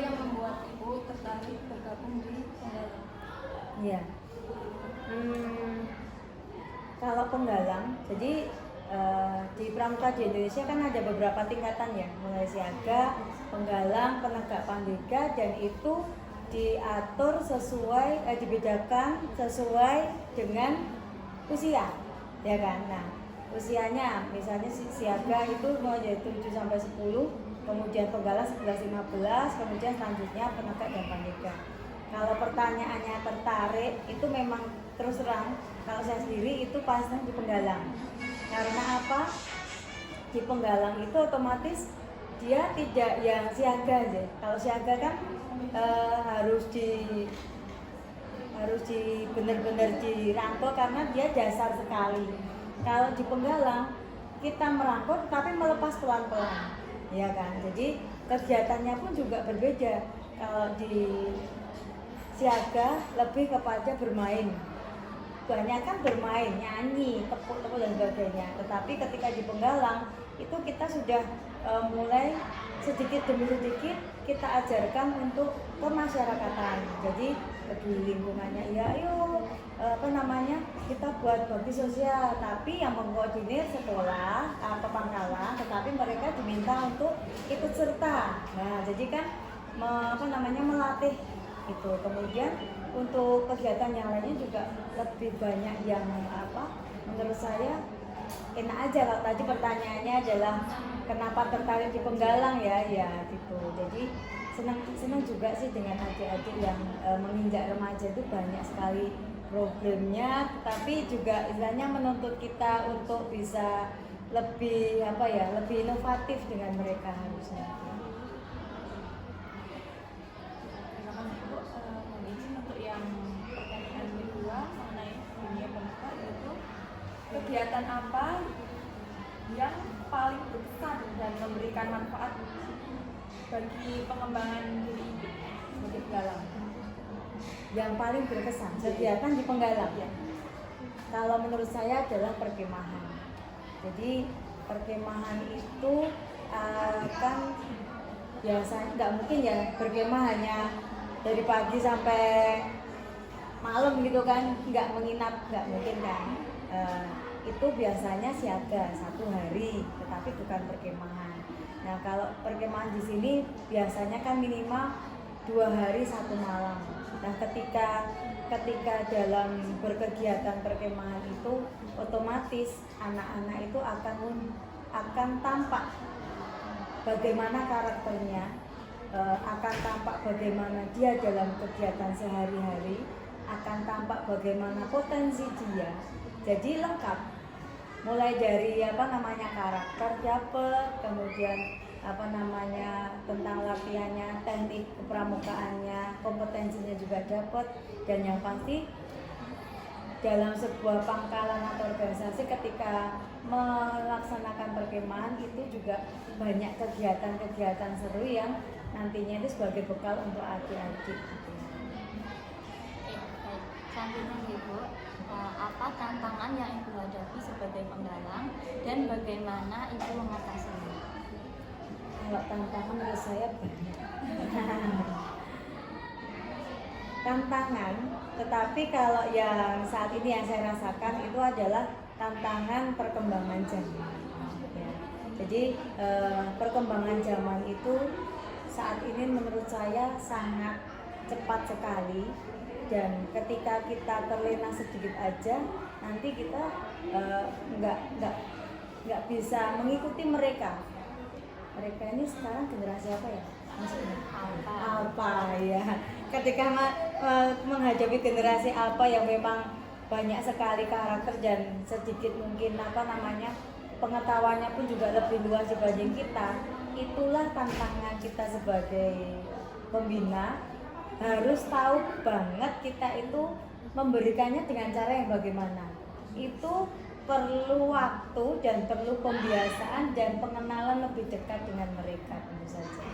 yang membuat ibu tertarik bergabung di Penggalang? Iya. Kalau Penggalang, jadi di Pramuka di Indonesia kan ada beberapa tingkatan ya, mulai siaga, penggalang, penegak pandega, dan itu diatur sesuai, dibedakan sesuai dengan usia, ya kan? Nah, usianya misalnya siaga itu mulai dari 7 sampai 10, kemudian penggalang 11 15, kemudian selanjutnya penegak dan pandega. Kalau pertanyaannya tertarik, itu memang terus terang, kalau saya sendiri itu pasang di Penggalang. Karena apa? Di Penggalang itu otomatis dia tidak yang siaga aja. Kalau siaga kan harus benar-benar dirangkul karena dia dasar sekali. Kalau di Penggalang kita merangkul tapi melepas pelan-pelan, ya kan? Jadi kegiatannya pun juga berbeda. Kalau di siaga lebih kepada bermain, banyak kan bermain, nyanyi, tepuk-tepuk dan sebagainya. Tetapi ketika di Penggalang itu kita sudah mulai sedikit demi sedikit kita ajarkan untuk kemasyarakatan. Jadi di lingkungannya, ya ayo kita buat bakti sosial, tapi yang mengkoordinir sekolah atau Pangkalan, tetapi mereka diminta untuk ikut serta. Nah, jadi kan melatih itu. Kemudian untuk kegiatan yang lainnya juga lebih banyak yang menurut saya enak aja. Kalau tadi pertanyaannya adalah kenapa tertarik di Penggalang ya gitu. Jadi senang juga sih dengan adik-adik yang menginjak remaja itu banyak sekali problemnya, tapi juga istilahnya menuntut kita untuk bisa lebih lebih inovatif dengan mereka harusnya. Kegiatan apa yang paling berkesan dan memberikan manfaat bagi pengembangan diri ibu sebagai Penggalang? Yang paling berkesan kegiatan di Penggalang ya. Kalau menurut saya adalah perkemahan. Jadi perkemahan itu kan biasanya nggak mungkin ya berkemah hanya dari pagi sampai malam gitu kan, nggak menginap, nggak mungkin kan. Itu biasanya siaga 1 hari, tetapi bukan perkemahan. Nah, kalau perkemahan di sini biasanya kan minimal 2 hari 1 malam. Nah, ketika dalam berkegiatan perkemahan itu otomatis anak-anak itu akan tampak bagaimana karakternya, akan tampak bagaimana dia dalam kegiatan sehari-hari, akan tampak bagaimana potensi dia. Jadi lengkap, mulai dari karakter dapet, kemudian tentang latihannya, teknik kepramukaannya, kompetensinya juga dapat, dan yang pasti dalam sebuah pangkalan atau organisasi ketika melaksanakan perkemahan itu juga banyak kegiatan-kegiatan seru yang nantinya itu sebagai bekal untuk adik-adik. Selanjutnya Ibu, apa tantangan yang Ibu hadapi sebagai penggalang dan bagaimana Ibu mengatasinya? Kalau tantangan menurut saya banyak. Tantangan, tetapi kalau yang saat ini yang saya rasakan itu adalah tantangan perkembangan zaman. Ya. Jadi perkembangan zaman itu saat ini menurut saya sangat cepat sekali. Dan ketika kita terlena sedikit aja, nanti kita nggak bisa mengikuti mereka. Mereka ini sekarang generasi apa ya? Maksudnya Alpha ya. Ketika menghadapi generasi Alpha yang memang banyak sekali karakter dan sedikit mungkin pengetahuannya pun juga lebih luas dibanding kita, itulah tantangan kita sebagai pembina. Harus tahu banget kita itu memberikannya dengan cara yang bagaimana. Itu perlu waktu dan perlu pembiasaan dan pengenalan lebih dekat dengan mereka tentu saja.